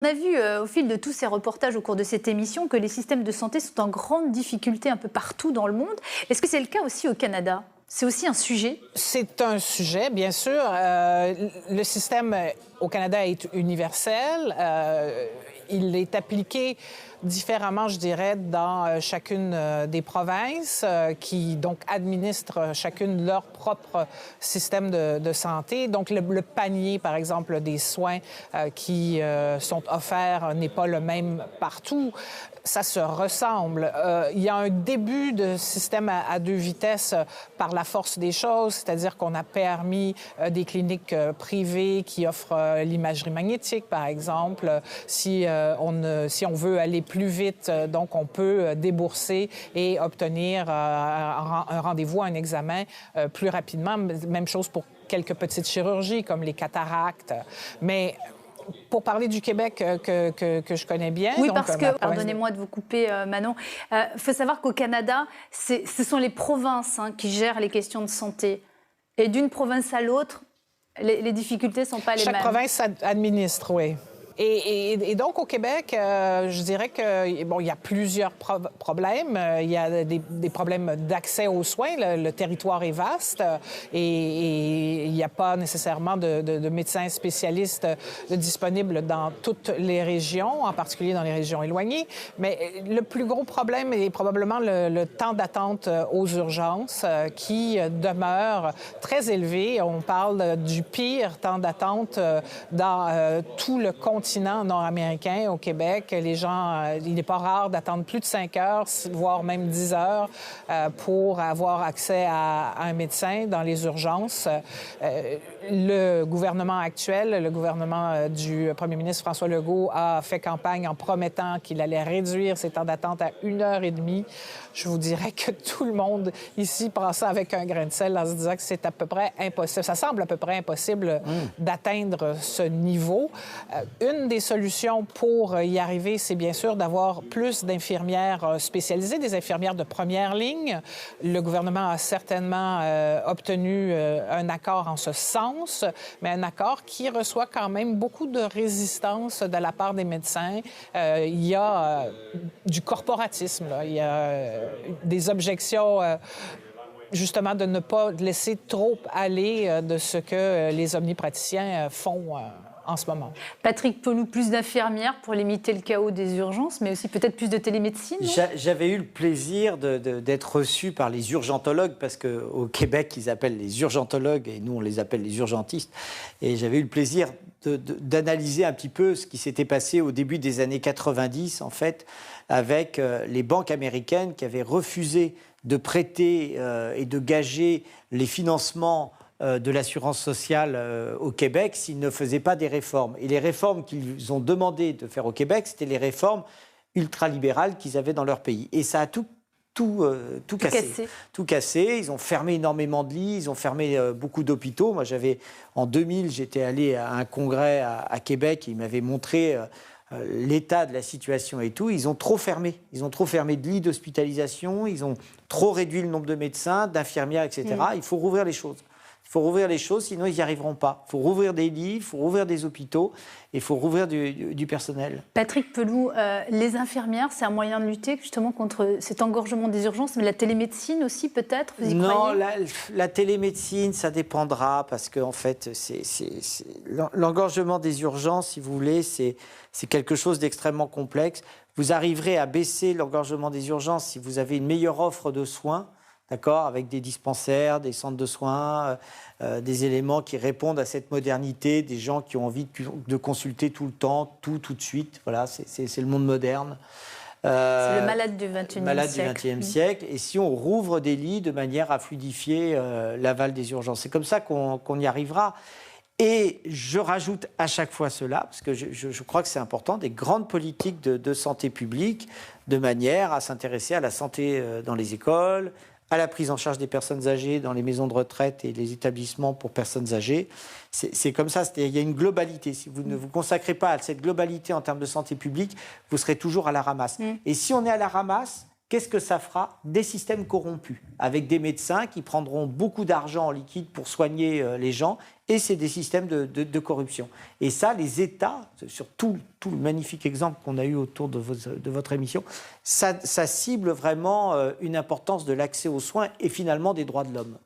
On a vu au fil de tous ces reportages au cours de cette émission que les systèmes de santé sont en grande difficulté un peu partout dans le monde. Est-ce que c'est le cas aussi au Canada? C'est aussi un sujet? C'est un sujet, bien sûr. Le système au Canada est universel. Il est appliqué différemment, je dirais, dans chacune des provinces qui, donc, administrent chacune leur propre système de santé. Donc, le panier, par exemple, des soins qui sont offerts n'est pas le même partout. Ça se ressemble. Il y a un début de système à deux vitesses par la force des choses, c'est-à-dire qu'on a permis des cliniques privées qui offrent l'imagerie magnétique, par exemple. Si on veut aller plus vite, donc on peut débourser et obtenir un rendez-vous, un examen plus rapidement. Même chose pour quelques petites chirurgies comme les cataractes. Mais pour parler du Québec que je connais bien... Oui, donc, parce que, pardonnez-moi de vous couper, Manon, il faut savoir qu'au Canada, ce sont les provinces qui gèrent les questions de santé. Et d'une province à l'autre, les difficultés ne sont pas les mêmes. Chaque province administre, oui. Et donc, au Québec, je dirais qu'il y a plusieurs problèmes. Il y a des problèmes d'accès aux soins. Le territoire est vaste et il n'y a pas nécessairement de médecins spécialistes disponibles dans toutes les régions, en particulier dans les régions éloignées. Mais le plus gros problème est probablement le temps d'attente aux urgences qui demeure très élevé. On parle du pire temps d'attente dans tout le continent nord-américain, au Québec. Les gens, il n'est pas rare d'attendre plus de 5 heures, voire même 10 heures pour avoir accès à un médecin dans les urgences. Le gouvernement actuel, le gouvernement du premier ministre François Legault a fait campagne en promettant qu'il allait réduire ces temps d'attente à 1h30. Je vous dirais que tout le monde ici prend ça avec un grain de sel en se disant que c'est à peu près impossible. Ça semble à peu près impossible d'atteindre ce niveau. Une des solutions pour y arriver, c'est bien sûr d'avoir plus d'infirmières spécialisées, des infirmières de première ligne. Le gouvernement a certainement obtenu un accord en ce sens, mais un accord qui reçoit quand même beaucoup de résistance de la part des médecins. Il y a du corporatisme, là. Il y a des objections... justement, de ne pas laisser trop aller de ce que les omnipraticiens font en ce moment. Patrick Pelloux, plus d'infirmières pour limiter le chaos des urgences, mais aussi peut-être plus de télémédecine? J'avais eu le plaisir d'être reçu par les urgentologues, parce qu'au Québec, ils appellent les urgentologues, et nous, on les appelle les urgentistes. Et j'avais eu le plaisir d'analyser un petit peu ce qui s'était passé au début des années 90, en fait, avec les banques américaines qui avaient refusé de prêter et de gager les financements de l'assurance sociale au Québec s'ils ne faisaient pas des réformes. Et les réformes qu'ils ont demandé de faire au Québec, c'était les réformes ultralibérales qu'ils avaient dans leur pays. Et ça a tout cassé. Tout cassé. Ils ont fermé énormément de lits, ils ont fermé beaucoup d'hôpitaux. Moi, en 2000, j'étais allé à un congrès à Québec et ils m'avaient montré... l'état de la situation et tout, ils ont trop fermé. Ils ont trop fermé de lits d'hospitalisation, ils ont trop réduit le nombre de médecins, d'infirmières, etc. Il faut rouvrir les choses. Il faut rouvrir les choses, sinon ils n'y arriveront pas. Il faut rouvrir des lits, il faut rouvrir des hôpitaux et il faut rouvrir du personnel. Patrick Pelloux, les infirmières, c'est un moyen de lutter justement contre cet engorgement des urgences, mais la télémédecine aussi peut-être, vous y croyez? Non, la télémédecine, ça dépendra parce qu'en fait, l'engorgement des urgences, si vous voulez, c'est quelque chose d'extrêmement complexe. Vous arriverez à baisser l'engorgement des urgences si vous avez une meilleure offre de soins, d'accord, avec des dispensaires, des centres de soins, des éléments qui répondent à cette modernité, des gens qui ont envie de consulter tout le temps, tout de suite. Voilà, c'est le monde moderne. C'est le malade du XXIe siècle. Et si on rouvre des lits de manière à fluidifier l'aval des urgences, c'est comme ça qu'on y arrivera. Et je rajoute à chaque fois cela, parce que je crois que c'est important, des grandes politiques de santé publique, de manière à s'intéresser à la santé dans les écoles, à la prise en charge des personnes âgées dans les maisons de retraite et les établissements pour personnes âgées. C'est comme ça, il y a une globalité. Si vous ne vous consacrez pas à cette globalité en termes de santé publique, vous serez toujours à la ramasse. Et si on est à la ramasse, qu'est-ce que ça fera? Des systèmes corrompus, avec des médecins qui prendront beaucoup d'argent en liquide pour soigner les gens, et c'est des systèmes de corruption. Et ça, les États, sur tout le magnifique exemple qu'on a eu autour de votre émission, ça cible vraiment une importance de l'accès aux soins et finalement des droits de l'homme.